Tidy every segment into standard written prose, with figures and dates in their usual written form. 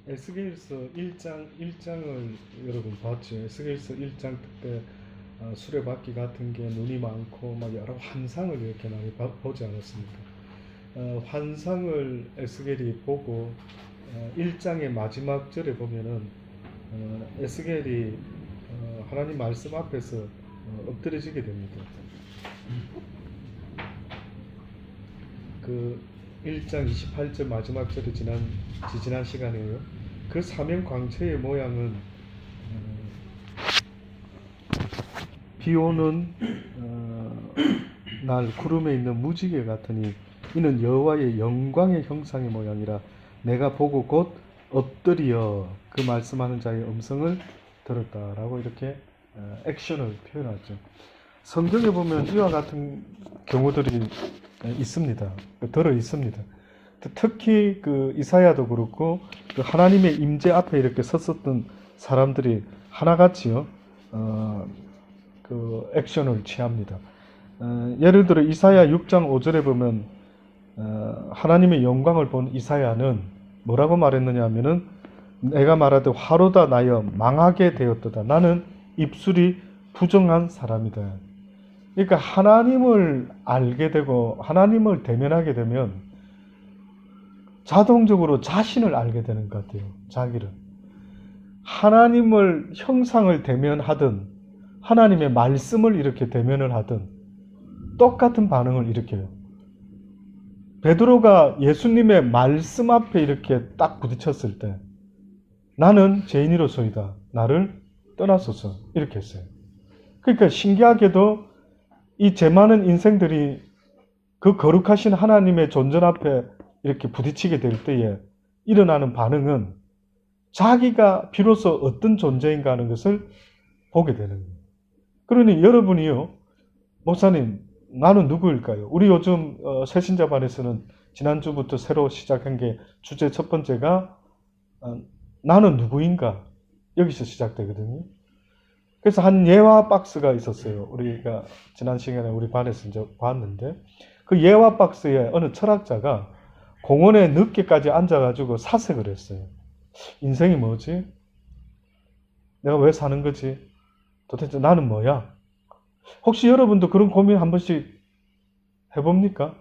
에스겔서 1장을 여러분 봤죠. 에스겔서 1장 때 수레바퀴 같은 게 눈이 많고 막 여러 환상을 이렇게 많이 보지 않았습니까? 환상을 에스겔이 보고 1장의 마지막 절에 보면은 에스겔이 하나님 말씀 앞에서 엎드려지게 됩니다. 그 1장 28절 마지막 절에 지난 시간에요. 그 사면 광채의 모양은 비 오는 날 구름에 있는 무지개 같으니 이는 여호와의 영광의 형상의 모양이라 내가 보고 곧 엎드려 그 말씀하는 자의 음성을 들었다라고 이렇게 액션을 표현하죠. 성경에 보면 이와 같은 경우들이 있습니다. 들어 있습니다. 특히 그 이사야도 그렇고 그 하나님의 임재 앞에 이렇게 섰었던 사람들이 하나같이요 그 액션을 취합니다. 예를 들어 이사야 6장 5절에 보면 하나님의 영광을 본 이사야는 뭐라고 말했느냐 하면은 내가 말하되 화로다 나여 망하게 되었도다. 나는 입술이 부정한 사람이다. 그러니까 하나님을 알게 되고 하나님을 대면하게 되면 자동적으로 자신을 알게 되는 것 같아요. 자기를. 하나님을 형상을 대면하든 하나님의 말씀을 이렇게 대면을 하든 똑같은 반응을 일으켜요. 베드로가 예수님의 말씀 앞에 이렇게 딱 부딪혔을 때 나는 죄인이로소이다. 나를 떠나소서. 이렇게 했어요. 그러니까 신기하게도 이 죄 많은 인생들이 그 거룩하신 하나님의 존전 앞에 이렇게 부딪히게 될 때에 일어나는 반응은 자기가 비로소 어떤 존재인가 하는 것을 보게 되는 거예요. 그러니 여러분이요, 목사님, 나는 누구일까요? 우리 요즘 새신자반에서는 지난주부터 새로 시작한 게 주제 첫 번째가 나는 누구인가? 여기서 시작되거든요. 그래서 한 예화 박스가 있었어요. 우리가 지난 시간에 우리 반에서 이제 봤는데 그 예화 박스에 어느 철학자가 공원에 늦게까지 앉아가지고 사색을 했어요. 인생이 뭐지? 내가 왜 사는 거지? 도대체 나는 뭐야? 혹시 여러분도 그런 고민 한 번씩 해봅니까?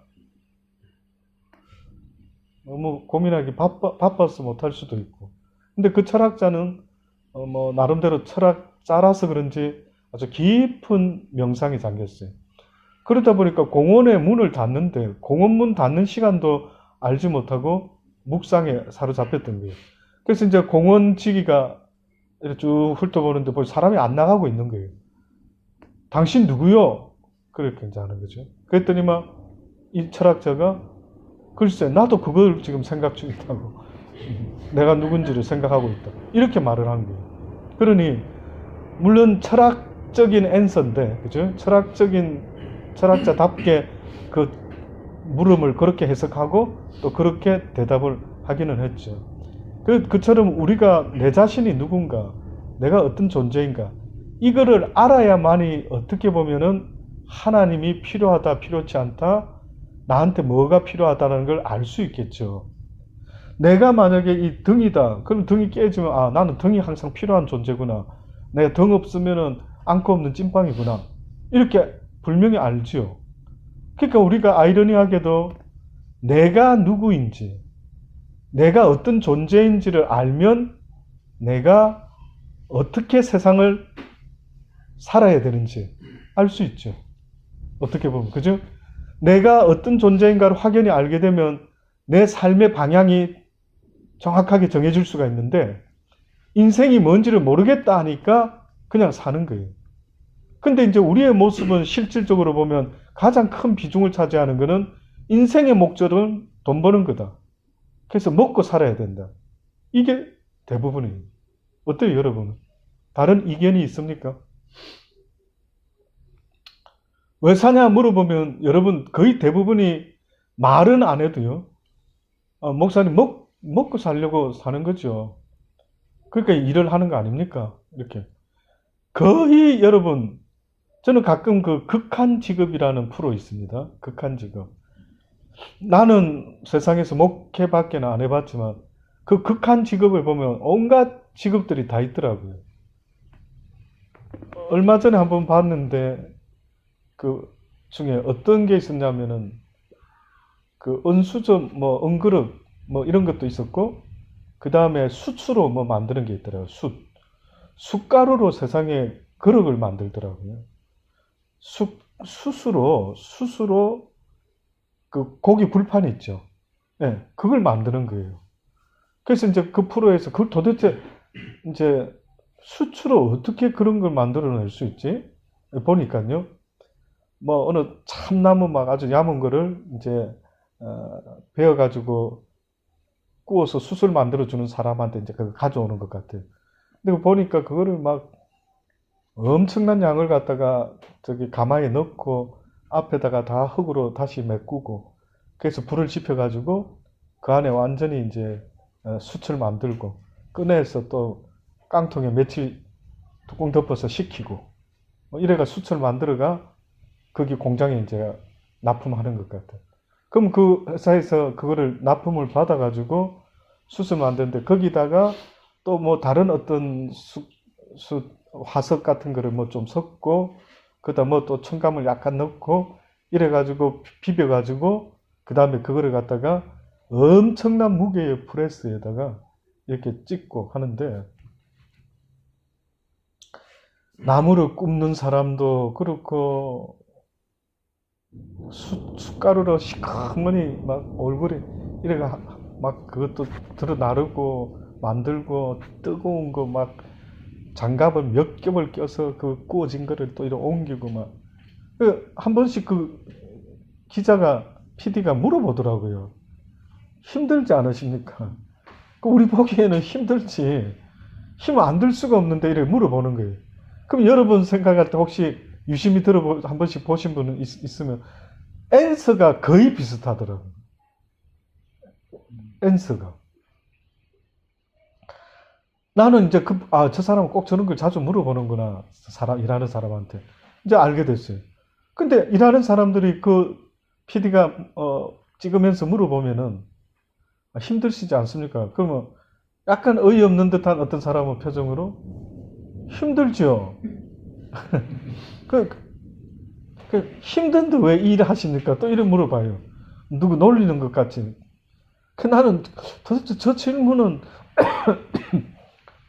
너무 고민하기 바빠서 못할 수도 있고. 근데 그 철학자는 나름대로 철학자라서 그런지 아주 깊은 명상에 잠겼어요. 그러다 보니까 공원의 문을 닫는데 공원 문 닫는 시간도 알지 못하고 묵상에 사로잡혔던 거예요. 그래서 이제 공원 지기가 이렇게 쭉 훑어보는데 벌써 사람이 안 나가고 있는 거예요. 당신 누구요? 그렇게 이제 하는 거죠. 그랬더니 이 철학자가 글쎄 나도 그걸 지금 생각 중이다고. 내가 누군지를 생각하고 있다. 이렇게 말을 한 거예요. 그러니 물론 철학적인 앤서인데, 그죠? 철학자답게 그 물음을 그렇게 해석하고 또 그렇게 대답을 하기는 했죠. 그처럼 우리가 내 자신이 누군가, 내가 어떤 존재인가, 이거를 알아야만이 어떻게 보면은 하나님이 필요하다, 필요치 않다, 나한테 뭐가 필요하다는 걸 알 수 있겠죠. 내가 만약에 이 등이다. 그럼 등이 깨지면 나는 등이 항상 필요한 존재구나. 내가 등 없으면은 안고 없는 찐빵이구나. 이렇게 분명히 알지요. 그러니까 우리가 아이러니하게도 내가 누구인지, 내가 어떤 존재인지를 알면 내가 어떻게 세상을 살아야 되는지 알 수 있죠. 어떻게 보면, 그죠? 내가 어떤 존재인가를 확연히 알게 되면 내 삶의 방향이 정확하게 정해질 수가 있는데 인생이 뭔지를 모르겠다 하니까 그냥 사는 거예요. 근데 이제 우리의 모습은 실질적으로 보면 가장 큰 비중을 차지하는 것은 인생의 목적은 돈 버는 거다. 그래서 먹고 살아야 된다. 이게 대부분이에요. 어때요, 여러분? 다른 이견이 있습니까? 왜 사냐 물어보면 여러분 거의 대부분이 말은 안 해도요. 목사님 먹고 살려고 사는 거죠. 그러니까 일을 하는 거 아닙니까? 이렇게. 거의 여러분, 저는 가끔 그 극한 직업이라는 프로 있습니다. 극한 직업. 나는 세상에서 목회밖에는 안 해봤지만 그 극한 직업을 보면 온갖 직업들이 다 있더라고요. 얼마 전에 한번 봤는데 그 중에 어떤 게 있었냐면은 그 은수저 뭐 은그릇 뭐 이런 것도 있었고 그 다음에 숯으로 뭐 만드는 게 있더라고요. 숯가루로 세상에 그릇을 만들더라고요. 숯으로 그 고기 불판 있죠. 네, 그걸 만드는 거예요. 그래서 이제 그 프로에서 그걸 도대체 이제 숯으로 어떻게 그런 걸 만들어낼 수 있지? 보니까요. 뭐 어느 참나무 막 아주 얇은 거를 이제 베어가지고 구워서 숯을 만들어주는 사람한테 이제 그걸 가져오는 것 같아요. 근데 보니까 그거를 막 엄청난 양을 갖다가 저기 가마에 넣고 앞에다가 다 흙으로 다시 메꾸고 그래서 불을 지펴가지고 그 안에 완전히 이제 숯을 만들고 꺼내서 또 깡통에 며칠 뚜껑 덮어서 식히고 뭐 이래가 숯을 만들어가 거기 공장에 이제 납품하는 것 같아요. 그럼 그 회사에서 그거를 납품을 받아가지고 숯을 만드는데 거기다가 또 뭐 다른 어떤 화석 같은 거를 뭐 좀 섞고 그다음 뭐 또 첨가물 약간 넣고 이래가지고 비벼가지고 그 다음에 그거를 갖다가 엄청난 무게의 프레스에다가 이렇게 찍고 하는데 나무를 굽는 사람도 그렇고 숯가루로 시커머니 막 얼굴에 이래가 막 그것도 들어 나르고 만들고 뜨거운 거 막 장갑을 몇 겹을 껴서 그 구워진 거를 또 이렇게 옮기고 막 한 번씩 그 기자가 PD가 물어보더라고요. 힘들지 않으십니까? 우리 보기에는 힘들지. 힘 안 들 수가 없는데 이렇게 물어보는 거예요. 그럼 여러분 생각할 때 혹시 유심히 한 번씩 보신 분은 있으면 앤서가 거의 비슷하더라고요. 앤서가. 나는 이제 저 사람은 꼭 저런 걸 자주 물어보는구나. 일하는 사람한테. 이제 알게 됐어요. 근데 일하는 사람들이 그 PD가 찍으면서 물어보면은 힘드시지 않습니까? 그러면 약간 어이없는 듯한 어떤 사람은 표정으로 힘들죠. 힘든데 왜 일하십니까? 또 이런 물어봐요. 누구 놀리는 것 같지. 나는 도대체 저 질문은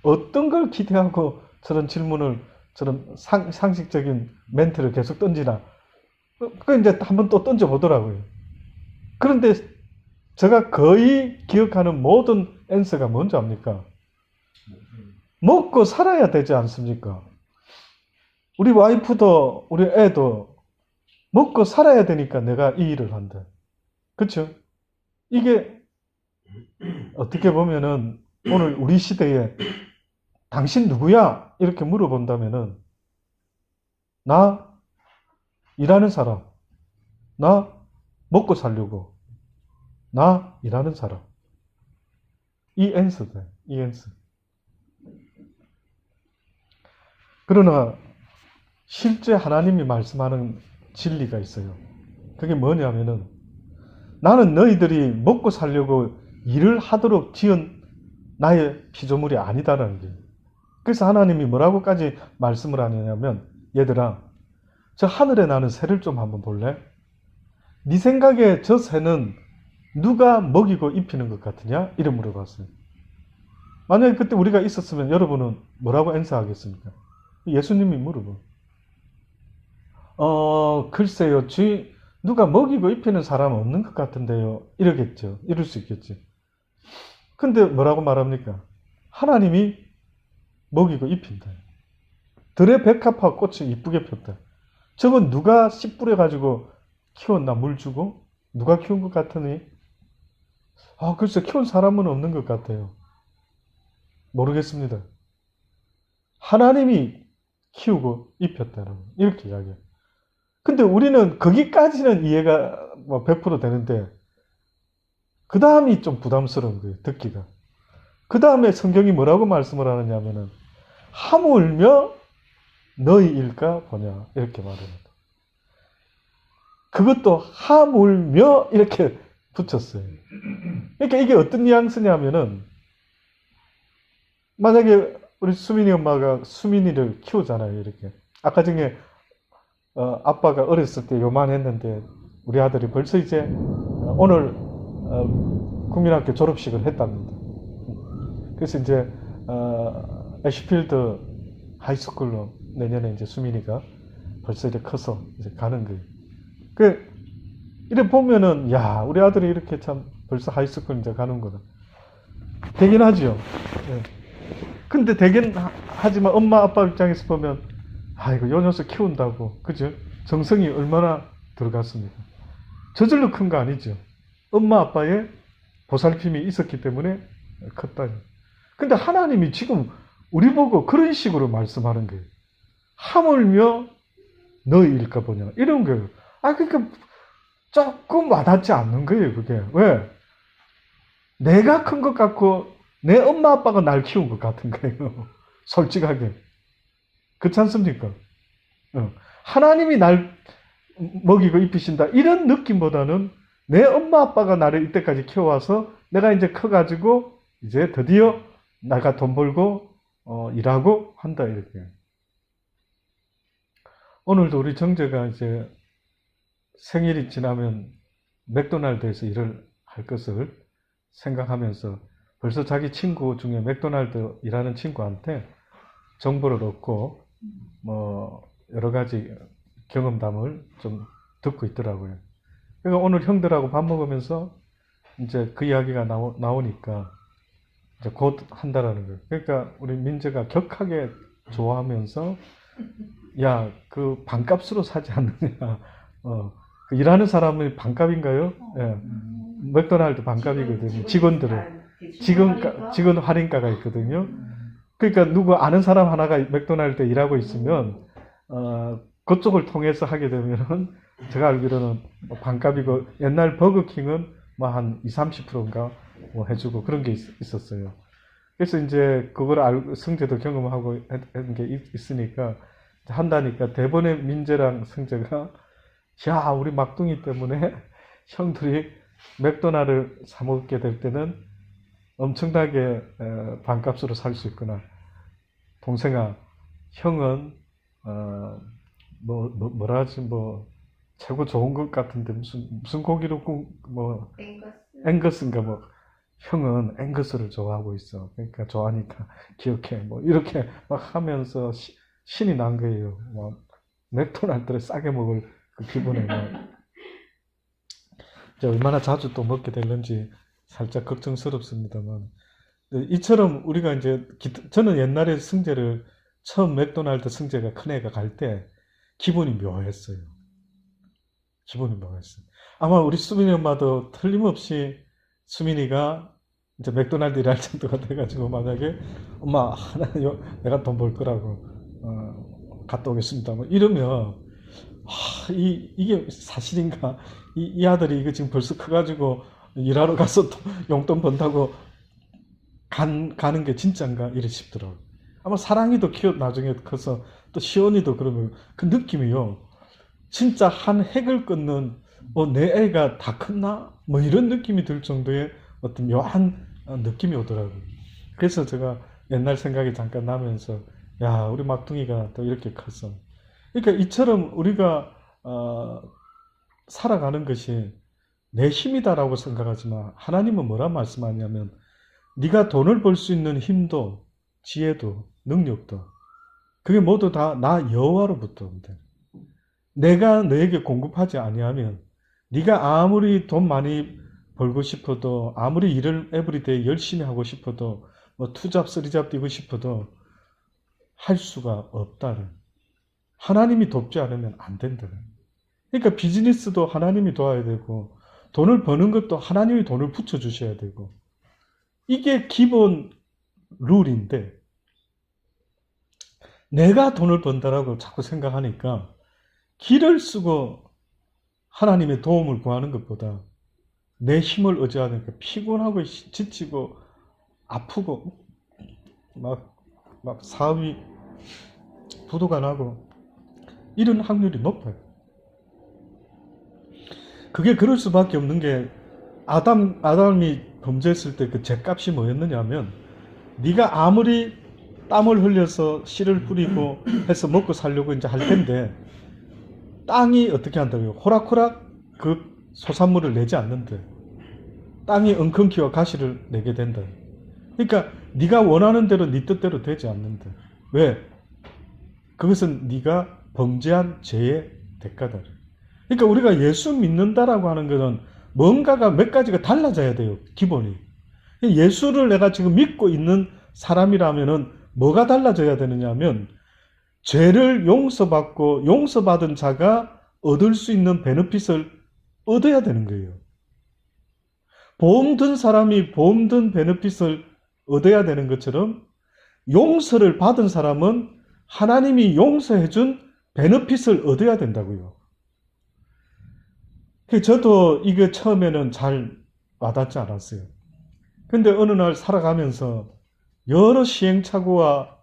어떤 걸 기대하고 저런 질문을 저런 상식적인 멘트를 계속 던지나. 그 이제 한번 또 던져보더라고요. 그런데 제가 거의 기억하는 모든 앤서가 뭔지 압니까? 먹고 살아야 되지 않습니까? 우리 와이프도 우리 애도 먹고 살아야 되니까 내가 이 일을 한다. 그렇죠? 이게 어떻게 보면은 오늘 우리 시대에 당신 누구야? 이렇게 물어본다면은 나 일하는 사람, 나 먹고 살려고, 나 일하는 사람. 이 앤서다. 이 앤서. 그러나 실제 하나님이 말씀하는 진리가 있어요. 그게 뭐냐면은 나는 너희들이 먹고 살려고 일을 하도록 지은 나의 피조물이 아니다라는 거예요. 그래서 하나님이 뭐라고까지 말씀을 하냐면 얘들아 저 하늘에 나는 새를 좀 한번 볼래? 네 생각에 저 새는 누가 먹이고 입히는 것 같으냐? 이런 물어봤어요. 만약에 그때 우리가 있었으면 여러분은 뭐라고 앤서하겠습니까? 예수님이 물어봐. 글쎄요. 누가 먹이고 입히는 사람은 없는 것 같은데요. 이러겠죠. 이럴 수 있겠지. 근데 뭐라고 말합니까? 하나님이 먹이고 입힌다. 들의 백합화 꽃이 이쁘게 폈다. 저건 누가 씨 뿌려가지고 키웠나? 물 주고? 누가 키운 것 같으니? 글쎄 키운 사람은 없는 것 같아요. 모르겠습니다. 하나님이 키우고 입혔다라고 이렇게 이야기해요. 근데 우리는 거기까지는 이해가 100% 되는데 그 다음이 좀 부담스러운 거예요. 듣기가. 그 다음에 성경이 뭐라고 말씀을 하느냐면은 하물며 너희 일까 보냐 이렇게 말합니다. 그것도 하물며 이렇게 붙였어요. 그러니까 이게 어떤 뉘앙스냐면은 만약에 우리 수민이 엄마가 수민이를 키우잖아요. 이렇게. 아까 전에 아빠가 어렸을 때 요만했는데 우리 아들이 벌써 이제 오늘 국민학교 졸업식을 했답니다. 그래서 이제 애쉬필드 하이스쿨로 내년에 이제 수민이가 벌써 이렇게 커서 이제 가는 거예요. 이래 보면은 야 우리 아들이 이렇게 참 벌써 하이스쿨 이제 가는구나. 되긴 하죠. 네. 근데 되긴 하지만 엄마 아빠 입장에서 보면 아이고 요 녀석 키운다고 그죠? 정성이 얼마나 들어갔습니까? 저절로 큰 거 아니죠. 엄마 아빠의 보살핌이 있었기 때문에 컸다. 근데 하나님이 지금 우리 보고 그런 식으로 말씀하는 거예요. 하물며 너희일까 보냐 이런 거예요. 그러니까 조금 와닿지 않는 거예요. 그게 왜? 내가 큰 것 같고 내 엄마 아빠가 날 키운 것 같은 거예요. 솔직하게. 그렇지 않습니까? 하나님이 날 먹이고 입히신다 이런 느낌보다는 내 엄마 아빠가 나를 이때까지 키워와서 내가 이제 커가지고 이제 드디어 내가 돈 벌고 일하고 한다 이렇게. 오늘도 우리 정재가 이제 생일이 지나면 맥도날드에서 일을 할 것을 생각하면서 벌써 자기 친구 중에 맥도날드 일하는 친구한테 정보를 얻고 뭐 여러 가지 경험담을 좀 듣고 있더라고요. 그러니까 오늘 형들하고 밥 먹으면서 이제 그 이야기가 나오니까 이제 곧 한다라는 거예요. 그러니까 우리 민재가 격하게 좋아하면서 야, 그 반값으로 사지 않느냐. 그 일하는 사람은 반값인가요? 예. 맥도날드 반값이거든요. 직원들은. 직원 할인가가 있거든요. 그러니까 누구 아는 사람 하나가 맥도날드에 일하고 있으면 그쪽을 통해서 하게 되면은 제가 알기로는 반값이고 옛날 버거킹은 뭐 한 20, 30%인가 뭐 해주고 그런 게 있었어요. 그래서 이제 그걸 성재도 경험하고 했던 게 있으니까 한다니까 대번에 민재랑 성재가 야 우리 막둥이 때문에 형들이 맥도날드를 사 먹게 될 때는 엄청나게 반값으로 살 수 있구나. 동생아, 형은 뭐라 하지 뭐 최고 좋은 것 같은데 무슨 고기로 뭐 앵거스인가 뭐 형은 앵거스를 좋아하고 있어. 그러니까 좋아하니까 기억해. 뭐 이렇게 막 하면서 신이 난 거예요. 막 맥도날드를 싸게 먹을 그 기분에 이제 얼마나 자주 또 먹게 될는지 살짝 걱정스럽습니다만 이처럼 우리가 이제 저는 옛날에 승재를 처음 맥도날드 승재가 큰애가 갈 때 기분이 묘했어요. 기분이 묘했어요. 아마 우리 수민이 엄마도 틀림없이 수민이가 이제 맥도날드 일할 정도가 돼가지고 만약에 엄마 내가 돈 벌 거라고 갔다 오겠습니다. 뭐 이러면 이게 사실인가? 이 아들이 이거 지금 벌써 커가지고 일하러 가서 또 용돈 번다고 가는 게 진짜인가? 이래 싶더라고요. 아마 사랑이도 나중에 커서 또 시온이도 그러면 그 느낌이요. 진짜 한 획을 끊는 내 애가 다 컸나? 뭐 이런 느낌이 들 정도의 어떤 묘한 느낌이 오더라고요. 그래서 제가 옛날 생각이 잠깐 나면서 야 우리 막둥이가 또 이렇게 컸어. 그러니까 이처럼 우리가 살아가는 것이 내 힘이다라고 생각하지만 하나님은 뭐라 말씀하냐면 네가 돈을 벌 수 있는 힘도 지혜도 능력도 그게 모두 다 나 여호와로부터 온다. 내가 너에게 공급하지 아니하면 네가 아무리 돈 많이 벌고 싶어도 아무리 일을 에브리데이 열심히 하고 싶어도 뭐 투잡 쓰리잡 뛰고 싶어도 할 수가 없다는. 하나님이 돕지 않으면 안 된다는. 그러니까 비즈니스도 하나님이 도와야 되고 돈을 버는 것도 하나님이 돈을 붙여주셔야 되고 이게 기본 룰인데 내가 돈을 번다라고 자꾸 생각하니까 길을 쓰고 하나님의 도움을 구하는 것보다 내 힘을 의지하니까 피곤하고 지치고 아프고 막 사업이 부도가 나고 이런 확률이 높아요. 그게 그럴 수밖에 없는 게 아담이 범죄했을 때 그 죄값이 뭐였느냐 하면 네가 아무리 땀을 흘려서 씨를 뿌리고 해서 먹고 살려고 이제 할 텐데 땅이 어떻게 한다고요? 호락호락 그 소산물을 내지 않는데 땅이 엉겅퀴와 가시를 내게 된다. 그러니까 네가 원하는 대로 네 뜻대로 되지 않는다. 왜? 그것은 네가 범죄한 죄의 대가다. 그러니까 우리가 예수 믿는다라고 하는 것은 뭔가가 몇 가지가 달라져야 돼요. 기본이. 예수를 내가 지금 믿고 있는 사람이라면은 뭐가 달라져야 되느냐 하면 죄를 용서받고 용서받은 자가 얻을 수 있는 베네핏을 얻어야 되는 거예요. 보험 든 사람이 보험 든 베네핏을 얻어야 되는 것처럼 용서를 받은 사람은 하나님이 용서해준 베네핏을 얻어야 된다고요. 저도 이게 처음에는 잘 와닿지 않았어요. 근데 어느 날 살아가면서 여러 시행착오와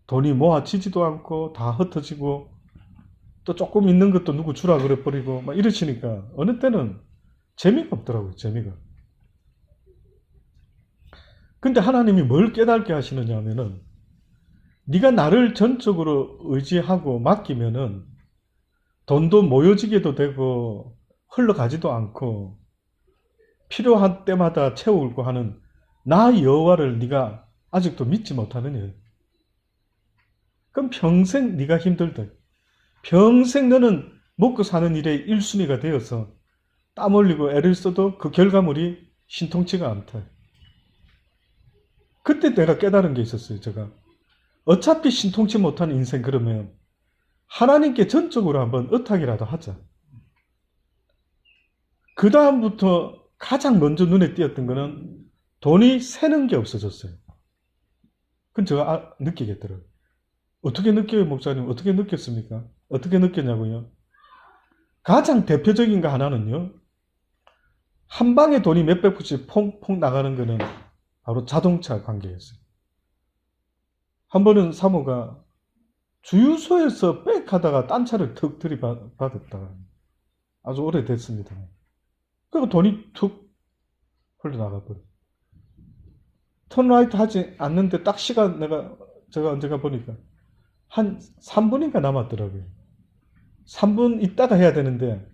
돈이 모아지지도 않고 다 흩어지고 또 조금 있는 것도 누구 주라 그래 버리고 막 이러시니까 어느 때는 재미가 없더라고요. 재미가. 근데 하나님이 뭘 깨닫게 하시느냐 하면은 네가 나를 전적으로 의지하고 맡기면은 돈도 모여지게도 되고 흘러가지도 않고 필요한 때마다 채우고 하는 나 여호와를 네가 아직도 믿지 못하느냐. 그럼 평생 네가 힘들다. 평생 너는 먹고 사는 일에 1순위가 되어서 땀 흘리고 애를 써도 그 결과물이 신통치가 않다. 그때 내가 깨달은 게 있었어요. 제가 어차피 신통치 못한 인생 그러면 하나님께 전적으로 한번 의탁이라도 하자. 그 다음부터 가장 먼저 눈에 띄었던 거는 돈이 새는 게 없어졌어요. 그건 제가 느끼겠더라고요. 어떻게 느껴요, 목사님? 어떻게 느꼈습니까? 어떻게 느꼈냐고요? 가장 대표적인 거 하나는요. 한 방에 돈이 몇백 푼씩 퐁퐁 나가는 거는 바로 자동차 관계였어요. 한 번은 사모가 주유소에서 빽 하다가 딴 차를 툭 들이받았다. 아주 오래됐습니다. 그리고 돈이 툭 흘러나가 버려. 턴라이트 하지 않는데 딱 시간 제가 언젠가 보니까 한 3분인가 남았더라고요. 3분 있다가 해야 되는데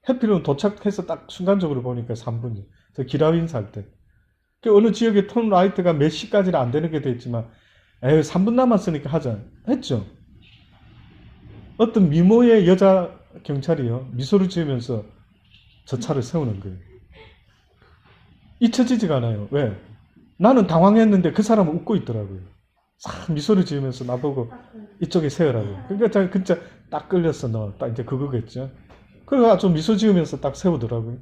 해피로 도착해서 딱 순간적으로 보니까 3분이. 저 기라윈 살 때. 어느 지역에 턴라이트가 몇 시까지는 안 되는 게 됐지만 에휴 3분 남았으니까 하자 했죠. 어떤 미모의 여자 경찰이요. 미소를 지으면서 저 차를 세우는 거예요. 잊혀지지가 않아요. 왜? 나는 당황했는데 그 사람은 웃고 있더라고요. 싹 미소를 지으면서 나보고 이쪽에 세우라고. 그러니까 진짜 딱 끌렸어. 너 딱 이제 그거겠죠. 그래서 아주 미소 지으면서 딱 세우더라고요.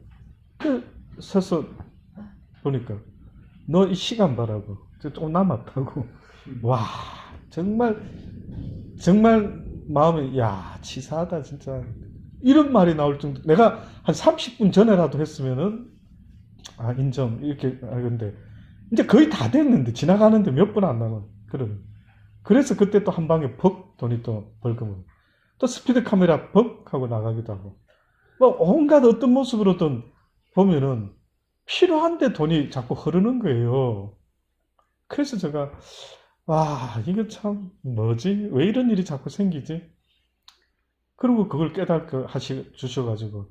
서서 보니까 너 이 시간 봐라고. 조금 남았다고. 와 정말 마음이 치사하다 진짜. 이런 말이 나올 정도. 내가 한 30분 전에라도 했으면은 인정 이렇게 하는데 이제 거의 다 됐는데 지나가는데 몇 분 안 남은 그런. 그래서 그때 또 한 방에 퍽 돈이 또 벌금을 또 스피드 카메라 퍽 하고 나가기도 하고 뭐 온갖 어떤 모습으로든 보면은 필요한데 돈이 자꾸 흐르는 거예요. 그래서 제가 이거 참 뭐지? 왜 이런 일이 자꾸 생기지? 그리고 그걸 깨닫게 주셔가지고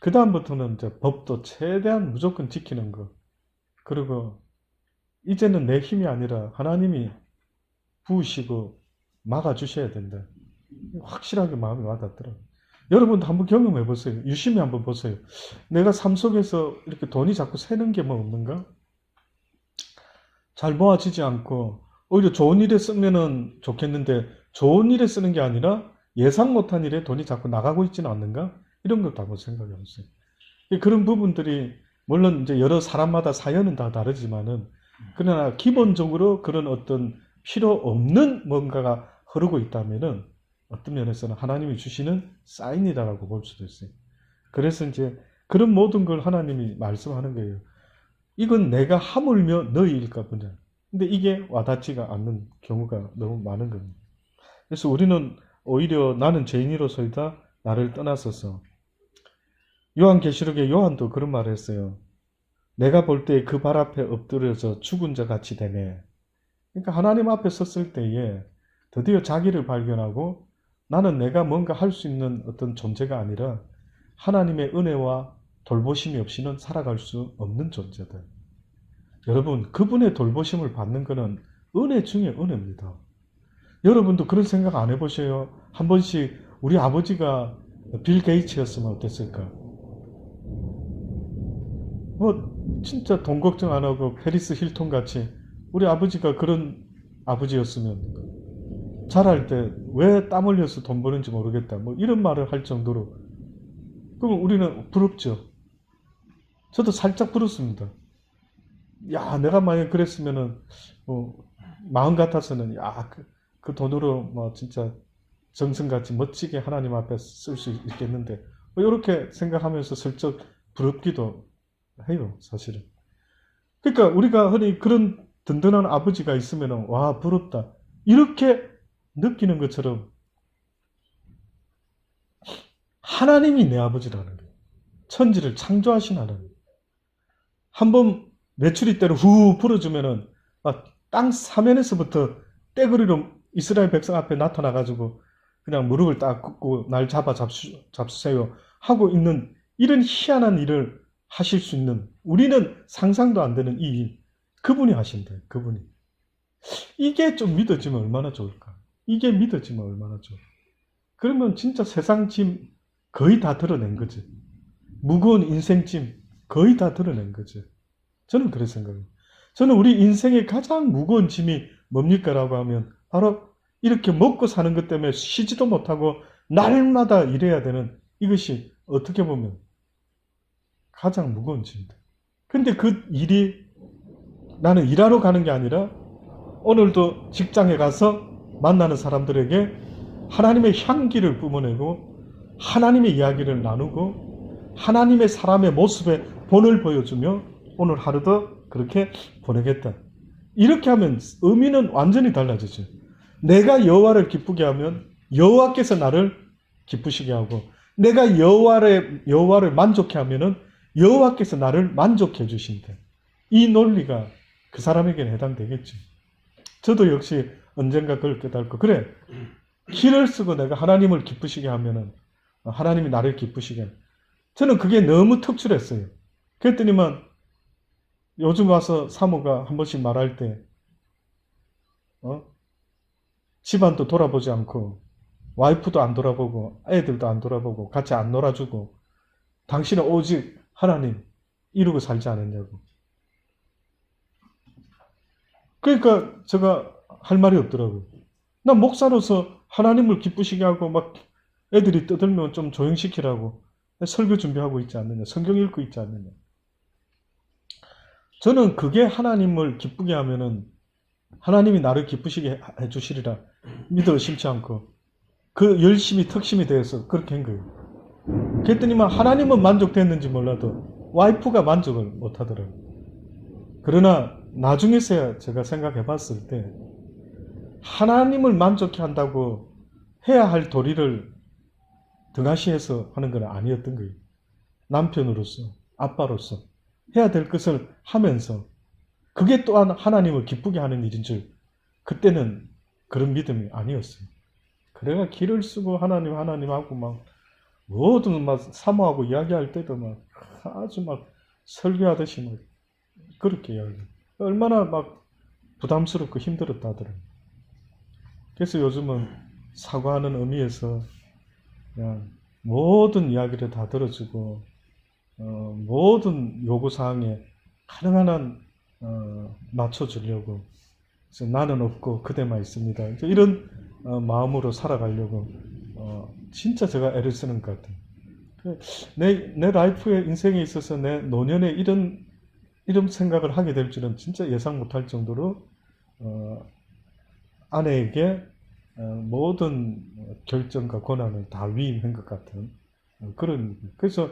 그 다음부터는 이제 법도 최대한 무조건 지키는 거. 그리고 이제는 내 힘이 아니라 하나님이 부으시고 막아주셔야 된다. 확실하게 마음이 와닿더라고요. 여러분도 한번 경험해 보세요. 유심히 한번 보세요. 내가 삶 속에서 이렇게 돈이 자꾸 새는 게 뭐 없는가? 잘 모아지지 않고 오히려 좋은 일에 쓰면은 좋겠는데 좋은 일에 쓰는 게 아니라 예상 못한 일에 돈이 자꾸 나가고 있지는 않는가? 이런 것도 한번 생각해 보세요. 그런 부분들이 물론 이제 여러 사람마다 사연은 다 다르지만은 그러나 기본적으로 그런 어떤 필요 없는 뭔가가 흐르고 있다면은 어떤 면에서는 하나님이 주시는 사인이다라고 볼 수도 있어요. 그래서 이제 그런 모든 걸 하나님이 말씀하는 거예요. 이건 내가 하물며 너희일까 보냐. 근데 이게 와닿지가 않는 경우가 너무 많은 겁니다. 그래서 우리는 오히려 나는 죄인으로서이다 나를 떠나서서 요한계시록에 요한도 그런 말을 했어요. 내가 볼 때 그 발 앞에 엎드려서 죽은 자 같이 되네. 그러니까 하나님 앞에 섰을 때에 드디어 자기를 발견하고 나는 내가 뭔가 할 수 있는 어떤 존재가 아니라 하나님의 은혜와 돌보심이 없이는 살아갈 수 없는 존재다. 여러분, 그분의 돌보심을 받는 것은 은혜 중에 은혜입니다. 여러분도 그런 생각 안 해보셔요? 한 번씩 우리 아버지가 빌 게이츠였으면 어땠을까? 뭐 진짜 돈 걱정 안 하고 페리스 힐톤 같이 우리 아버지가 그런 아버지였으면 자랄 때 왜 땀 흘려서 돈 버는지 모르겠다. 뭐 이런 말을 할 정도로. 그럼 우리는 부럽죠. 저도 살짝 부럽습니다. 야, 내가 만약 그랬으면은 마음 같아서는 야, 그 돈으로 뭐 진짜 정성같이 멋지게 하나님 앞에 쓸 수 있겠는데 뭐 이렇게 생각하면서 슬쩍 부럽기도 해요, 사실은. 그러니까 우리가 흔히 그런 든든한 아버지가 있으면 와, 부럽다. 이렇게 느끼는 것처럼 하나님이 내 아버지라는 거예요. 천지를 창조하신 하나님. 한번 메추리 떼를 후 불어주면은 막 땅 사면에서부터 떼거리로 이스라엘 백성 앞에 나타나가지고 그냥 무릎을 딱 꿇고 날 잡수세요 하고 있는 이런 희한한 일을 하실 수 있는 우리는 상상도 안 되는 이 일. 그분이 하신대. 그분이. 이게 좀 믿어지면 얼마나 좋을까. 이게 믿어지면 얼마나 좋을까. 그러면 진짜 세상 짐 거의 다 드러낸 거지. 무거운 인생 짐 거의 다 드러낸 거지. 저는 그렇게 생각해요. 저는 우리 인생의 가장 무거운 짐이 뭡니까? 라고 하면 바로 이렇게 먹고 사는 것 때문에 쉬지도 못하고 날마다 일해야 되는 이것이 어떻게 보면 가장 무거운 짐이다. 근데 그 일이 나는 일하러 가는 게 아니라 오늘도 직장에 가서 만나는 사람들에게 하나님의 향기를 뿜어내고 하나님의 이야기를 나누고 하나님의 사람의 모습에 본을 보여주며 오늘 하루도 그렇게 보내겠다. 이렇게 하면 의미는 완전히 달라지죠. 내가 여호와를 기쁘게 하면 여호와께서 나를 기쁘시게 하고 내가 여호와를 만족해 하면은 여호와께서 나를 만족해 주신다. 이 논리가 그 사람에게는 해당되겠죠. 저도 역시 언젠가 그걸 깨닫고 그래 길을 쓰고 내가 하나님을 기쁘시게 하면은 하나님이 나를 기쁘시게 하면 저는 그게 너무 특출했어요. 그랬더니만 요즘 와서 사모가 한 번씩 말할 때 집안도 돌아보지 않고 와이프도 안 돌아보고 애들도 안 돌아보고 같이 안 놀아주고 당신은 오직 하나님 이루고 살지 않았냐고. 그러니까 제가 할 말이 없더라고요. 난 목사로서 하나님을 기쁘시게 하고 막 애들이 떠들면 좀 조용시키라고 설교 준비하고 있지 않느냐. 성경 읽고 있지 않느냐. 저는 그게 하나님을 기쁘게 하면은 하나님이 나를 기쁘시게 해주시리라 믿어 의심치 않고 그 열심히 특심이 되어서 그렇게 한 거예요. 그랬더니만 하나님은 만족됐는지 몰라도 와이프가 만족을 못하더라고요. 그러나 나중에서야 제가 생각해 봤을 때 하나님을 만족해 한다고 해야 할 도리를 등하시해서 하는 건 아니었던 거예요. 남편으로서 아빠로서 해야 될 것을 하면서 그게 또한 하나님을 기쁘게 하는 일인 줄 그때는 그런 믿음이 아니었어요. 그래가 길을 쓰고 하나님하고 막 뭐든 막 사모하고 이야기할 때도 막 아주 막 설교하듯이 막 그렇게 이야기해요. 얼마나 막 부담스럽고 힘들었다 하더라고요. 그래서 요즘은 사과하는 의미에서 그냥 모든 이야기를 다 들어주고 모든 요구사항에 가능한 한 맞춰주려고 그래서 나는 없고 그대만 있습니다. 이런 마음으로 살아가려고 진짜 제가 애를 쓰는 것 같아요. 내 라이프의 인생에 있어서 내 노년에 이런 생각을 하게 될 줄은 진짜 예상 못할 정도로 아내에게 모든 결정과 권한을 다 위임한 것 같은 그런. 그래서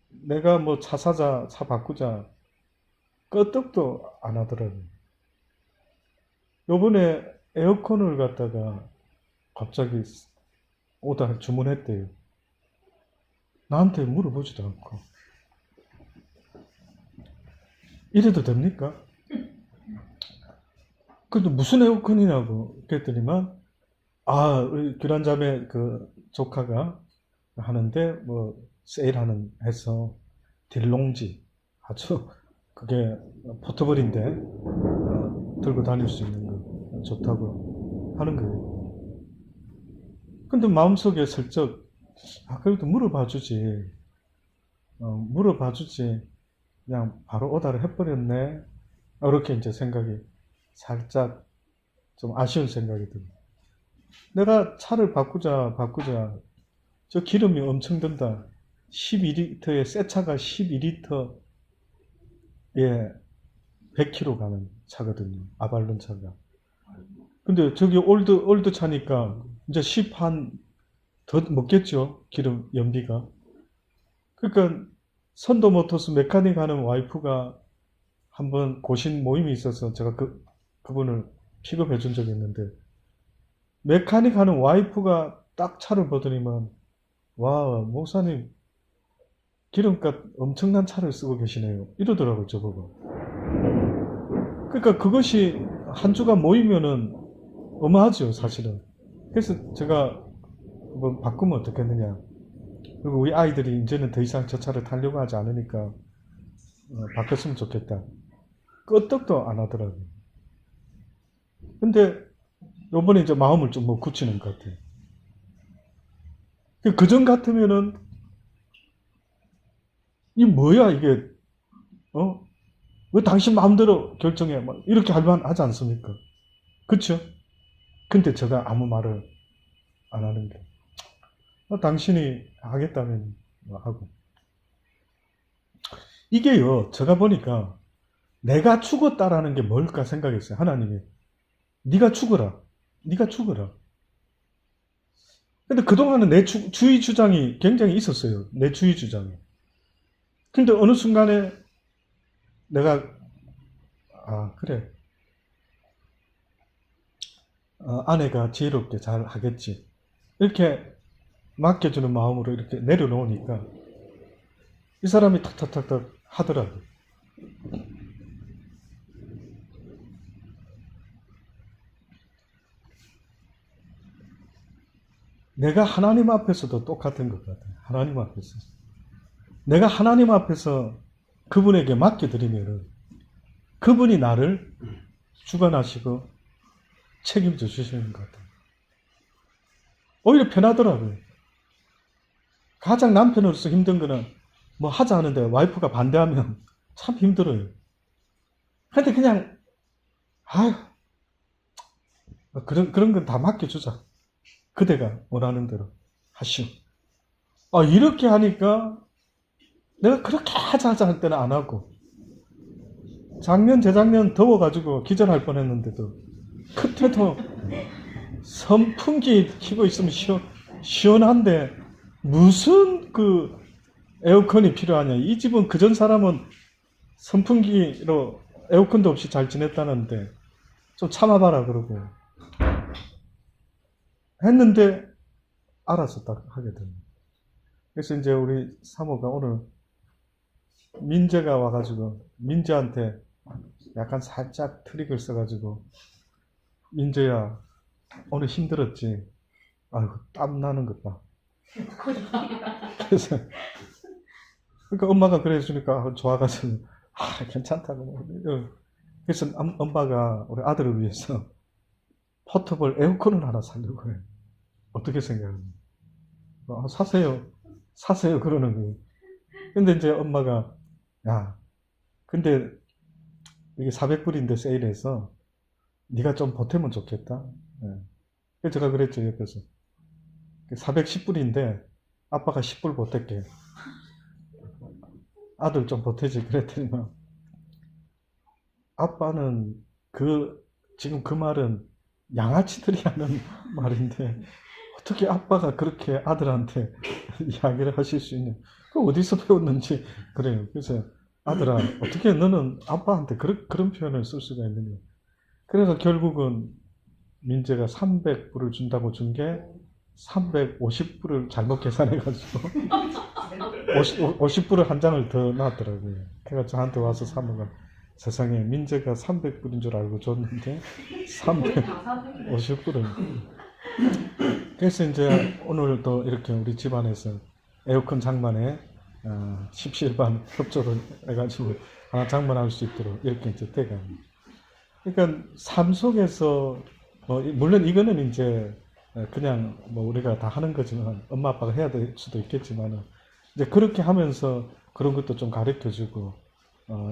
내가 뭐 차 사자, 차 바꾸자 끄떡도 안 하더라고요. 요번에 에어컨을 갖다가 갑자기 오다 주문했대요. 나한테 물어보지도 않고. 이래도 됩니까? 근데 무슨 에어컨이냐고 그랬더니만 우리 규란자매 그 조카가 하는데 뭐 세일하는 해서 딜롱지 아주 그게 포터블인데 들고 다닐 수 있는 거 좋다고 하는 거예요. 근데 마음속에 슬쩍 그래도 물어봐 주지. 물어봐 주지. 그냥 바로 오다를 해버렸네. 이렇게 이제 생각이 살짝 좀 아쉬운 생각이 듭니다. 내가 차를 바꾸자. 저 기름이 엄청 든다. 12리터에 새 차가 12리터에 100km 가는 차거든요. 아발론 차가. 근데 저기 올드 차니까 이제 10 한 더 먹겠죠. 기름 연비가. 그러니까 선도 모터스 메카닉 하는 와이프가 한번 고신 모임이 있어서 제가 그분을 픽업해 준 적이 있는데 메카닉 하는 와이프가 딱 차를 보더니만 와 목사님 기름값 엄청난 차를 쓰고 계시네요. 이러더라고요 저보고. 그러니까 그것이 한 주가 모이면은 어마하죠 사실은. 그래서 제가 뭐 바꾸면 어떻겠느냐. 그리고 우리 아이들이 이제는 더 이상 저 차를 타려고 하지 않으니까 바꿨으면 좋겠다. 끄떡도 안 하더라고요. 근데 요번에 이제 마음을 좀 뭐 굳히는 것 같아요. 그전 같으면은 이 뭐야 이게 왜 당신 마음대로 결정해 막 이렇게 할만 하지 않습니까? 그쵸? 근데 제가 아무 말을 안 하는 게 당신이 하겠다면 하고 이게요 제가 보니까 내가 죽었다라는 게 뭘까 생각했어요. 하나님이 네가 죽어라. 근데 그동안은 내 주의 주장이 굉장히 있었어요. 내 주의 주장이. 근데 어느 순간에 내가 그래 아내가 지혜롭게 잘 하겠지 이렇게 맡겨주는 마음으로 이렇게 내려놓으니까 이 사람이 탁탁탁탁 하더라고요. 내가 하나님 앞에서도 똑같은 것 같아요. 하나님 앞에서. 내가 하나님 앞에서 그분에게 맡겨드리면 그분이 나를 주관하시고 책임져 주시는 것 같아요. 오히려 편하더라고요. 가장 남편으로서 힘든 거는 뭐 하자 하는데 와이프가 반대하면 참 힘들어요. 근데 그냥 그런 건 다 맡겨주자. 그대가 원하는 대로 하시오. 이렇게 하니까 내가 그렇게 하자 할 때는 안 하고 작년 재작년 더워가지고 기절할 뻔했는데도 그때도 선풍기 켜고 있으면 시원한데 무슨 그 에어컨이 필요하냐. 이 집은 그전 사람은 선풍기로 에어컨도 없이 잘 지냈다는데 좀 참아봐라 그러고 했는데 알아서 딱 하게 됩니다. 그래서 이제 우리 사모가 오늘 민재가 와가지고 민재한테 약간 살짝 트릭을 써가지고 민재야 오늘 힘들었지? 아이고 땀 나는 것 봐. 그래서 그러니까 엄마가 그래주니까 좋아가지고 괜찮다고. 그래서 엄마가 우리 아들을 위해서 포터블 에어컨을 하나 사려고 해요. 어떻게 생각합니까? 사세요 그러는 거예요. 근데 이제 엄마가 근데 이게 400불인데 세일해서 네가 좀 보태면 좋겠다. 그래서 제가 그랬죠 옆에서 410불인데 아빠가 10불 보탤게. 아들 좀 보태지 그랬더니만 아빠는 지금 그 말은 양아치들이 하는 말인데 어떻게 아빠가 그렇게 아들한테 이야기를 하실 수 있냐. 그 어디서 배웠는지 그래요. 그래서 아들아 어떻게 너는 아빠한테 그런 표현을 쓸 수가 있느냐. 그래서 결국은 민재가 300불을 준다고 준 게 350불을 잘못 계산해가지고 50불을 한 장을 더 놨더라고요. 그래서 저한테 와서 사모가 세상에 민재가 300불인 줄 알고 줬는데 350불은. 그래서 이제 오늘도 이렇게 우리 집안에서 에어컨 장만에 십시일반 협조를 해가지고 하나 장만할 수 있도록 이렇게 이제 돼갑니다. 그러니까 삶 속에서 물론 이거는 이제 그냥 우리가 다 하는 거지만 엄마 아빠가 해야 될 수도 있겠지만 이제 그렇게 하면서 그런 것도 좀 가르쳐주고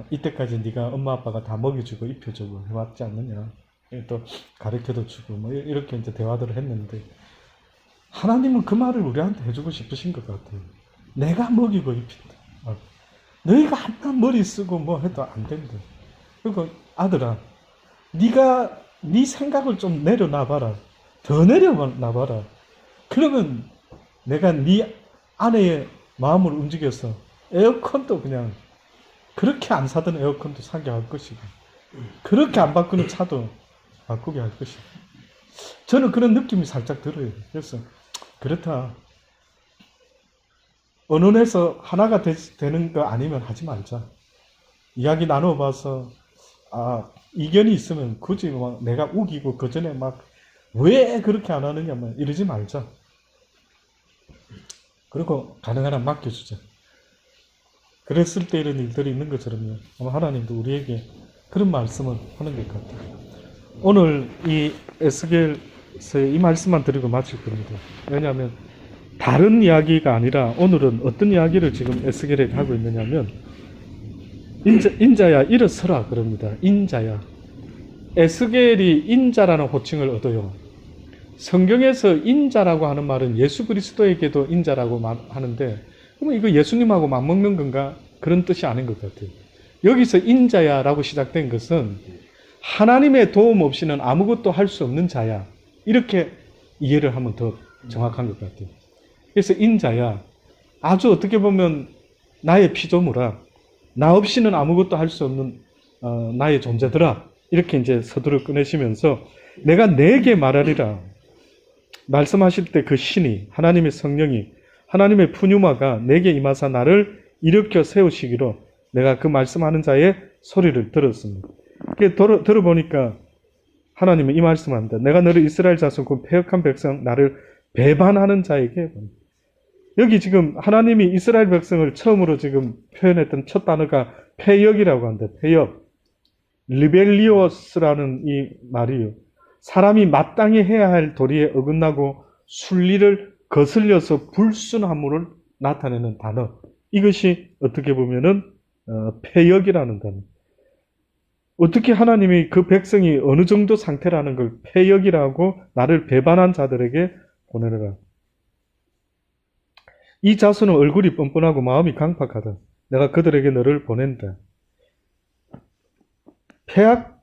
이때까지 네가 엄마 아빠가 다 먹여주고 입혀주고 해왔지 않느냐 또 가르쳐도 주고 이렇게 이제 대화들을 했는데 하나님은 그 말을 우리한테 해주고 싶으신 것 같아요. 내가 먹이고 입힌다. 너희가 한번 머리 쓰고 해도 안 된다. 그리고 아들아, 네가 네 생각을 좀 내려놔봐라. 더 내려놔봐라. 그러면 내가 네 아내의 마음을 움직여서 에어컨도 그냥 그렇게 안 사던 에어컨도 사게 할 것이고 그렇게 안 바꾸는 차도 바꾸게 할 것이고 저는 그런 느낌이 살짝 들어요. 그래서 그렇다. 언론에서 하나가 되는 거 아니면 하지 말자. 이야기 나눠봐서 이견이 있으면 굳이 내가 우기고 그 전에 왜 그렇게 안 하느냐 이러지 말자. 그리고 가능한 한 맡겨주자. 그랬을 때 이런 일들이 있는 것처럼요. 아마 하나님도 우리에게 그런 말씀을 하는 것 같아요. 오늘 이 에스겔서의 이 말씀만 드리고 마칠 겁니다. 왜냐하면 다른 이야기가 아니라 오늘은 어떤 이야기를 지금 에스겔에게 하고 있느냐면 인자야 일어서라 그럽니다. 인자야. 에스겔이 인자라는 호칭을 얻어요. 성경에서 인자라고 하는 말은 예수 그리스도에게도 인자라고 하는데 그러면 이거 예수님하고 맞먹는 건가? 그런 뜻이 아닌 것 같아요. 여기서 인자야 라고 시작된 것은 하나님의 도움 없이는 아무것도 할 수 없는 자야. 이렇게 이해를 하면 더 정확한 것 같아요. 그래서 인자야. 아주 어떻게 보면 나의 피조물아. 나 없이는 아무것도 할 수 없는 나의 존재들아. 이렇게 이제 서두를 꺼내시면서 내가 내게 말하리라. 말씀하실 때 그 신이 하나님의 성령이 하나님의 푸뉴마가 내게 임하사 나를 일으켜 세우시기로 내가 그 말씀하는 자의 소리를 들었습니다. 들어보니까 하나님은 이 말씀을 합니다. 내가 너를 이스라엘 자손 곧 패역한 백성 나를 배반하는 자에게 여기 지금 하나님이 이스라엘 백성을 처음으로 지금 표현했던 첫 단어가 패역이라고 합니다. 패역. 리벨리오스라는 이 말이요. 사람이 마땅히 해야 할 도리에 어긋나고 순리를 거슬려서 불순함을 나타내는 단어. 이것이 어떻게 보면은 패역이라는 단어. 어떻게 하나님이 그 백성이 어느 정도 상태라는 걸 패역이라고 나를 배반한 자들에게 보내라. 이 자손은 얼굴이 뻔뻔하고 마음이 강팍하다. 내가 그들에게 너를 보낸다.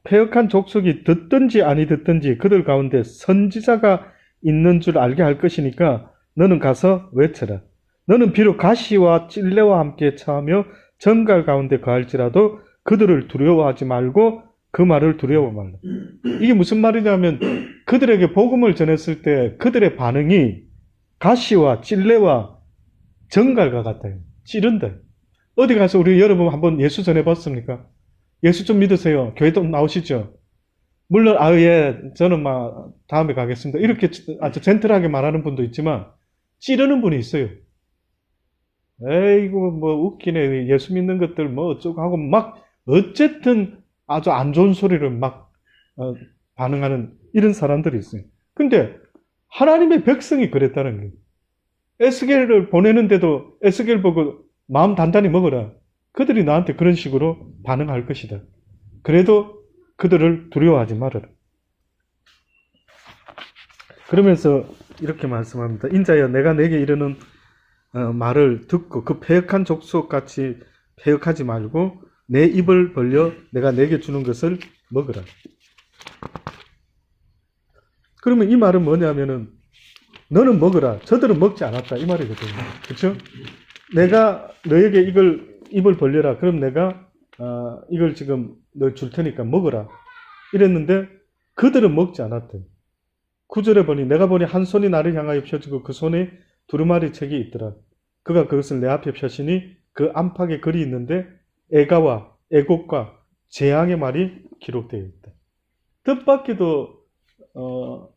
패역한 족속이 듣든지 아니 듣든지 그들 가운데 선지자가 있는 줄 알게 할 것이니까 너는 가서 외쳐라. 너는 비록 가시와 찔레와 함께 처하며 정갈 가운데 거할지라도 그들을 두려워하지 말고 그 말을 두려워 말라. 이게 무슨 말이냐면 그들에게 복음을 전했을 때 그들의 반응이 가시와 찔레와 정갈과 같아요. 찌른다. 어디 가서 우리 여러분 한번 예수 전해봤습니까? 예수 좀 믿으세요. 교회도 나오시죠? 물론 예, 저는 다음에 가겠습니다. 이렇게 아주 젠틀하게 말하는 분도 있지만 찌르는 분이 있어요. 에이구 웃기네. 예수 믿는 것들 어쩌고 하고 어쨌든 아주 안 좋은 소리를 반응하는 이런 사람들이 있어요. 근데 하나님의 백성이 그랬다는 거예요. 에스겔을 보내는데도 에스겔 보고 마음 단단히 먹어라. 그들이 나한테 그런 식으로 반응할 것이다. 그래도 그들을 두려워하지 말아라. 그러면서 이렇게 말씀합니다. 인자여 내가 내게 이르는 말을 듣고 그 패역한 족속같이 패역하지 말고 내 입을 벌려 내가 내게 주는 것을 먹으라. 그러면 이 말은 뭐냐면은 너는 먹으라. 저들은 먹지 않았다. 이 말이거든요. 그렇죠? 내가 너에게 입을 벌려라. 그럼 내가 이걸 지금 너 줄 테니까 먹으라. 이랬는데 그들은 먹지 않았대. 9절에 보니 내가 보니 한 손이 나를 향하여 펴지고 그 손에 두루마리 책이 있더라. 그가 그것을 내 앞에 펴시니 그 안팎에 글이 있는데 애가와 애곡과 재앙의 말이 기록되어 있다. 뜻밖에도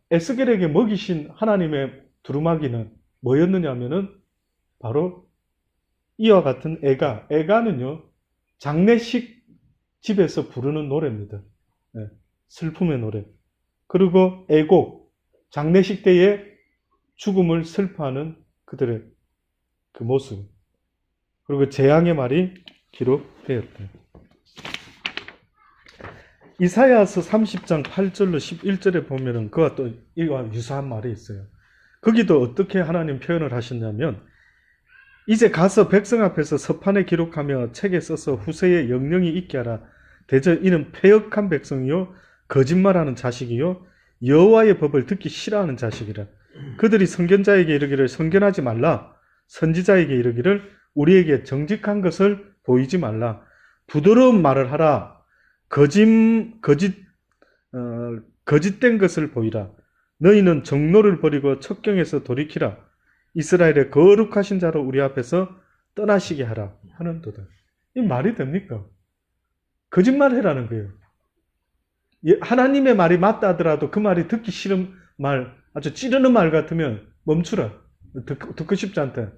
에스겔에게 먹이신 하나님의 두루마기는 뭐였느냐 하면은 바로 이와 같은 애가는요 장례식 집에서 부르는 노래입니다. 네, 슬픔의 노래. 그리고 애곡, 장례식 때에 죽음을 슬퍼하는 그들의 그 모습. 그리고 재앙의 말이 기록되었다. 이사야서 30장 8절로 11절에 보면은 그와 또 이와 유사한 말이 있어요. 거기도 어떻게 하나님 표현을 하셨냐면, 이제 가서 백성 앞에서 서판에 기록하며 책에 써서 후세에 영영이 있게 하라. 대저 이는 패역한 백성이요 거짓말하는 자식이요 여호와의 법을 듣기 싫어하는 자식이라. 그들이 선견자에게 이르기를 선견하지 말라. 선지자에게 이르기를 우리에게 정직한 것을 보이지 말라. 부드러운 말을 하라. 거짓된 것을 보이라. 너희는 정로를 버리고 첩경에서 돌이키라. 이스라엘의 거룩하신 자로 우리 앞에서 떠나시게 하라 하는도다. 이 말이 됩니까? 거짓말해라는 거예요. 하나님의 말이 맞다 하더라도 그 말이 듣기 싫은 말, 아주 찌르는 말 같으면 멈추라. 듣고 싶지 않다.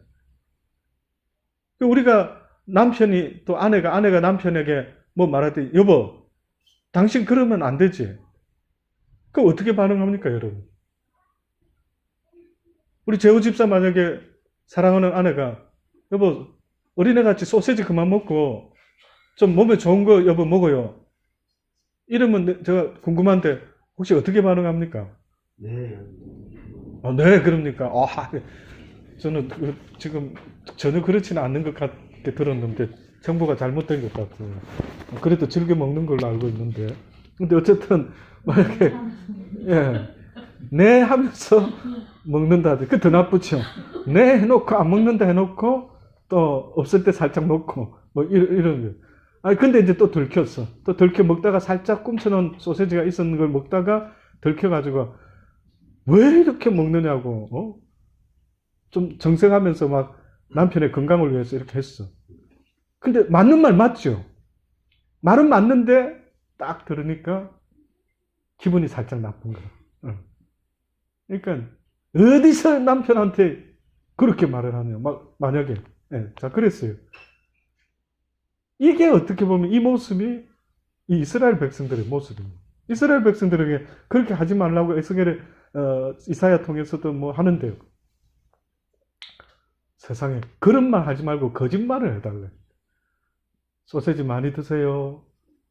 우리가 남편이 또 아내가 남편에게 뭐 말할 여보, 당신 그러면 안 되지. 그럼 어떻게 반응합니까, 여러분? 우리 재호 집사 만약에 사랑하는 아내가 여보, 어린애같이 소세지 그만 먹고 좀 몸에 좋은 거 여보 먹어요. 이러면 제가 궁금한데 혹시 어떻게 반응합니까? 네. 네, 그럽니까? 저는 지금 전혀 그렇지는 않는 것 같게 들었는데 정보가 잘못된 것 같아요. 그래도 즐겨 먹는 걸로 알고 있는데. 근데 어쨌든 만약에 네 하면서 먹는다. 그 더 나쁘죠. 네 해놓고 안 먹는다 해놓고 또 없을 때 살짝 먹고 뭐 이런 거. 근데 이제 또 들켰어. 또 들켜 먹다가 살짝 꿈쳐놓은 소세지가 있었는 걸 먹다가 들켜가지고 왜 이렇게 먹느냐고 좀 정색하면서 막 남편의 건강을 위해서 이렇게 했어. 근데 맞는 말 맞죠? 말은 맞는데 딱 들으니까 기분이 살짝 나쁜 거야. 그러니까 어디서 남편한테 그렇게 말을 하냐. 만약에 자 그랬어요. 이게 어떻게 보면 이 모습이 이 이스라엘 백성들의 모습입니다. 이스라엘 백성들에게 그렇게 하지 말라고 에스겔의 이사야 통해서도 뭐 하는데요. 세상에 그런 말 하지 말고 거짓말을 해달래. 소세지 많이 드세요.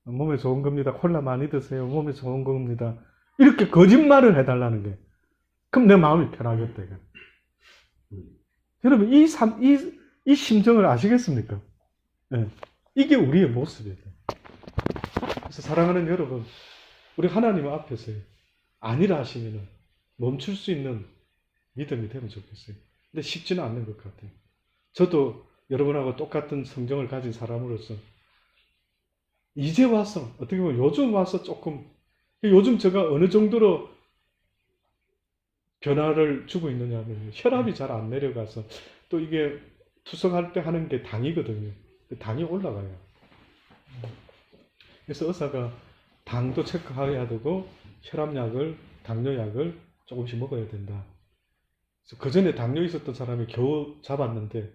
몸에 좋은 겁니다. 콜라 많이 드세요. 몸에 좋은 겁니다. 이렇게 거짓말을 해달라는 게. 그럼 내 마음이 편하겠다. 이거. 여러분 이 심정을 아시겠습니까? 네. 이게 우리의 모습이에요. 그래서 사랑하는 여러분, 우리 하나님 앞에서 아니라 하시면 멈출 수 있는 믿음이 되면 좋겠어요. 근데 쉽지는 않는 것 같아요. 저도 여러분하고 똑같은 성정을 가진 사람으로서 이제 와서 어떻게 보면 요즘 와서 조금 요즘 제가 어느 정도로 변화를 주고 있느냐 하면 혈압이 잘 안 내려가서 또 이게 투석할 때 하는 게 당이거든요. 당이 올라가요. 그래서 의사가 당도 체크해야 되고 혈압약을 당뇨약을 조금씩 먹어야 된다. 그래서 그 전에 당뇨 있었던 사람이 겨우 잡았는데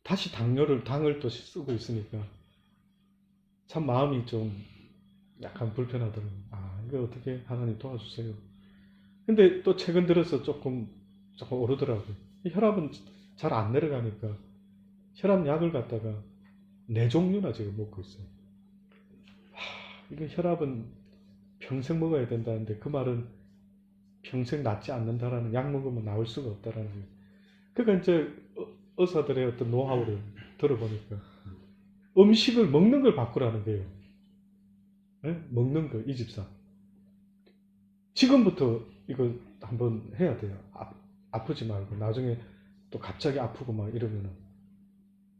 다시 당을 또 쓰고 있으니까 참 마음이 좀 약간 불편하더라고요. 이거 어떻게 하나님 도와주세요. 근데 또 최근 들어서 조금 오르더라고요. 혈압은 잘 안 내려가니까 혈압약을 갖다가 4종류나 지금 먹고 있어요. 이거 혈압은 평생 먹어야 된다는데 그 말은 평생 낫지 않는다라는, 약 먹으면 나을 수가 없다라는 거예요. 그러니까 이제 의사들의 어떤 노하우를 들어보니까 음식을 먹는 걸 바꾸라는 거예요. 네? 먹는 거, 이 집사. 지금부터 이거 한번 해야 돼요. 아프지 말고 나중에 또 갑자기 아프고 막 이러면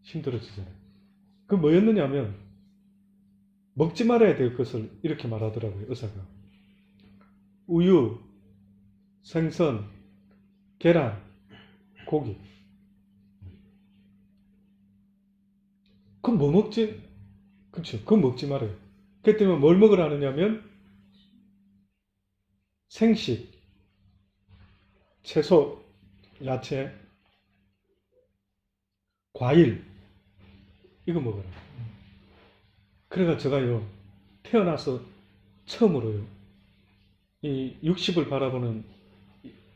힘들어지잖아요. 그 뭐였느냐면 먹지 말아야 될 것을 이렇게 말하더라고요. 의사가. 우유, 생선, 계란, 고기. 그럼 뭐 먹지? 그렇죠. 그거 먹지 말아요. 그렇기 때문에 뭘 먹으라느냐면 생식, 채소, 야채, 과일 이거 먹어라. 그래가 제가요 태어나서 처음으로요 이 60을 바라보는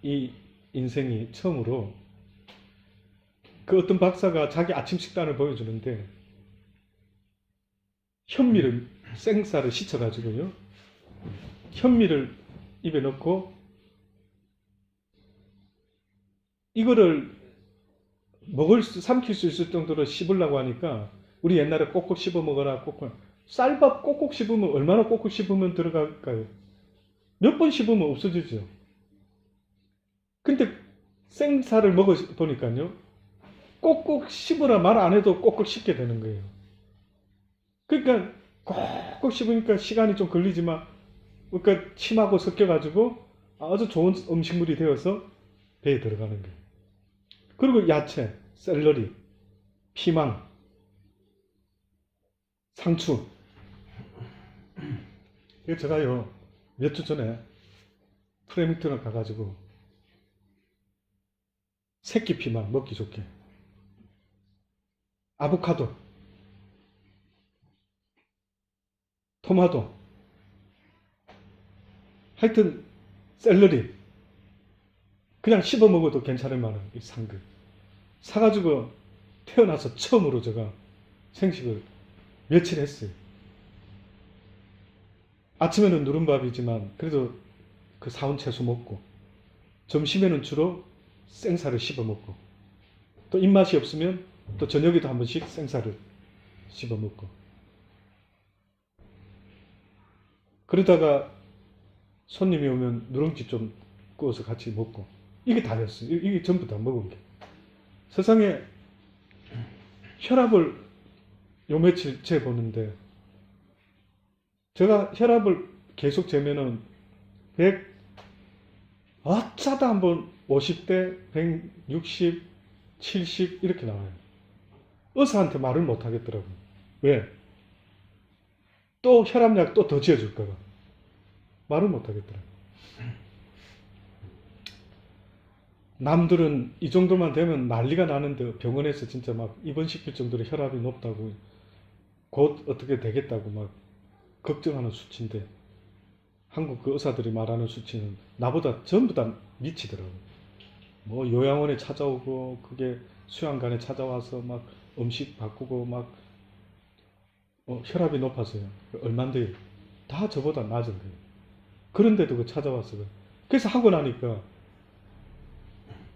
이 인생이 처음으로 그 어떤 박사가 자기 아침 식단을 보여주는데 현미를 생쌀을 씻어가지고요 현미를 입에 넣고 이거를 삼킬 수 있을 정도로 씹으려고 하니까 우리 옛날에 꼭꼭 씹어 먹어라 꼭꼭 쌀밥 꼭꼭 씹으면 얼마나 꼭꼭 씹으면 들어갈까요? 몇 번 씹으면 없어지죠. 근데 생쌀을 먹어보니까요 꼭꼭 씹으라 말 안 해도 꼭꼭 씹게 되는 거예요. 그러니까 꼭꼭 씹으니까 시간이 좀 걸리지만 그러니까 침하고 섞여가지고 아주 좋은 음식물이 되어서 배에 들어가는 거예요. 그리고 야채, 샐러리, 피망, 상추. 제가요 몇 주 전에 프레밍턴을 가가지고 새끼 피망 먹기 좋게 아보카도, 토마토, 하여튼 샐러리 그냥 씹어 먹어도 괜찮을 만한 산 거 사가지고 태어나서 처음으로 제가 생식을 며칠 했어요. 아침에는 누른밥이지만 그래도 그 사온 채소 먹고 점심에는 주로 생쌀을 씹어 먹고 또 입맛이 없으면 또 저녁에도 한 번씩 생쌀을 씹어 먹고 그러다가 손님이 오면 누룽지 좀 구워서 같이 먹고 이게 다였어요. 이게 전부 다 먹은 게. 세상에 혈압을 요 며칠 재보는데 제가 혈압을 계속 재면은 100 어쩌다 한번 50대, 160, 70 이렇게 나와요. 의사한테 말을 못 하겠더라고요. 왜? 또 혈압약 또 더 지어줄까 봐. 말을 못 하겠더라고요. 남들은 이 정도만 되면 난리가 나는데 병원에서 진짜 막 입원시킬 정도로 혈압이 높다고 곧 어떻게 되겠다고 막 걱정하는 수치인데 한국 그 의사들이 말하는 수치는 나보다 전부 다 미치더라고요. 뭐 요양원에 찾아오고 그게 수양관에 찾아와서 막 음식 바꾸고 막 혈압이 높아서요. 얼만데요? 다 저보다 낮은 거예요. 그런데도 그 찾아왔어요. 그래서 하고 나니까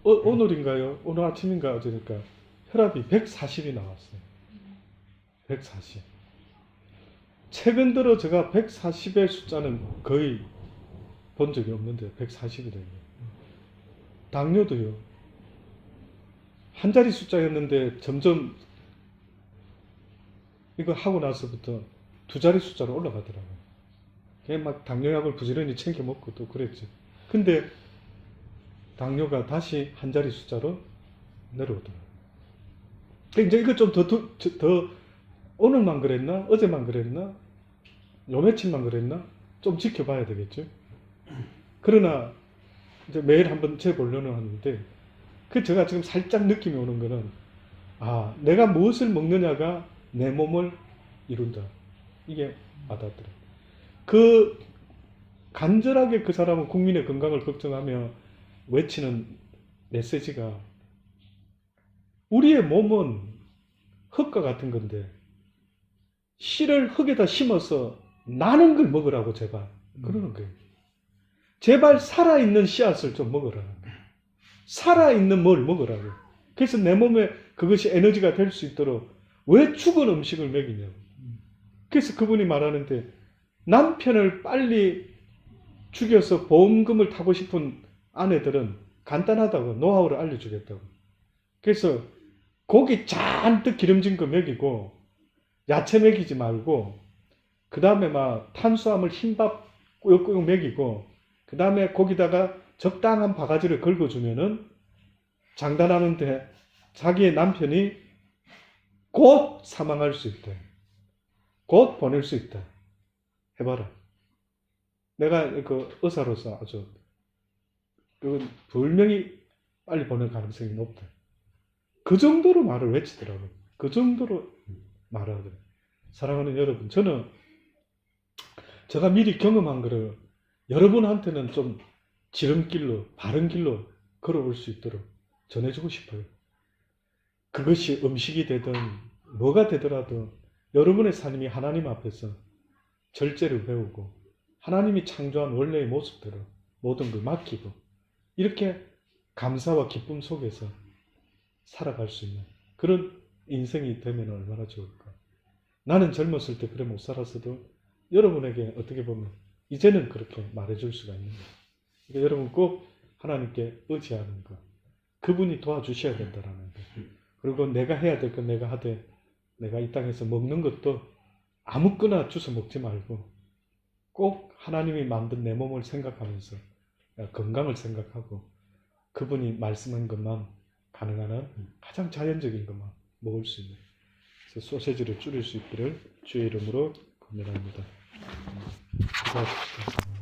오늘인가요? 오늘 아침인가 어제니까 혈압이 140이 나왔어요. 140. 최근 들어 제가 140의 숫자는 거의 본 적이 없는데 140이 돼요. 당뇨도요. 한 자리 숫자였는데 점점 이거 하고 나서부터 두 자리 숫자로 올라가더라고요. 그냥 막 당뇨약을 부지런히 챙겨 먹고 또 그랬죠. 근데 당뇨가 다시 한 자리 숫자로 내려오더라고요. 이제 이거 좀 더 오늘만 그랬나? 어제만 그랬나? 요 며칠만 그랬나? 좀 지켜봐야 되겠죠. 그러나 이제 매일 한번 재보려는 하는데 제가 지금 살짝 느낌이 오는 거는 내가 무엇을 먹느냐가 내 몸을 이룬다. 이게 와닿더라고요. 간절하게 그 사람은 국민의 건강을 걱정하며 외치는 메시지가 우리의 몸은 흙과 같은 건데 씨를 흙에다 심어서 나는 걸 먹으라고 제발 그러는 거예요. 제발 살아있는 씨앗을 좀 먹으라는 거예요. 살아있는 뭘 먹으라고. 그래서 내 몸에 그것이 에너지가 될 수 있도록 왜 죽은 음식을 먹이냐고. 그래서 그분이 말하는데 남편을 빨리 죽여서 보험금을 타고 싶은 아내들은 간단하다고 노하우를 알려주겠다고. 그래서 고기 잔뜩 기름진 거 먹이고 야채 먹이지 말고 그 다음에 막 탄수화물 흰밥 꾸역꾸역 먹이고 그 다음에 거기다가 적당한 바가지를 긁어주면은 장단하는데 자기의 남편이 곧 사망할 수 있다. 곧 보낼 수 있다. 해봐라. 내가 그 의사로서 아주 그건 분명히 빨리 보낼 가능성이 높다. 그 정도로 말을 외치더라고요. 그 정도로 말을 하더라고요. 사랑하는 여러분, 저는 제가 미리 경험한 거를 여러분한테는 좀 지름길로, 바른 길로 걸어올 수 있도록 전해주고 싶어요. 그것이 음식이 되든 뭐가 되더라도 여러분의 삶이 하나님 앞에서 절제를 배우고 하나님이 창조한 원래의 모습대로 모든 걸 맡기고 이렇게 감사와 기쁨 속에서 살아갈 수 있는 그런 인생이 되면 얼마나 좋을까. 나는 젊었을 때 그래 못 살았어도 여러분에게 어떻게 보면 이제는 그렇게 말해줄 수가 있는 거예요. 그러니까 여러분 꼭 하나님께 의지하는 것, 그분이 도와주셔야 된다라는 것. 그리고 내가 해야 될 건 내가 하되, 내가 이 땅에서 먹는 것도 아무거나 주워 먹지 말고 꼭 하나님이 만든 내 몸을 생각하면서 건강을 생각하고 그분이 말씀한 것만 가능한 한 가장 자연적인 것만 먹을 수 있는, 그래서 소세지를 줄일 수 있기를 주의 이름으로 권면합니다. 기도하십시오.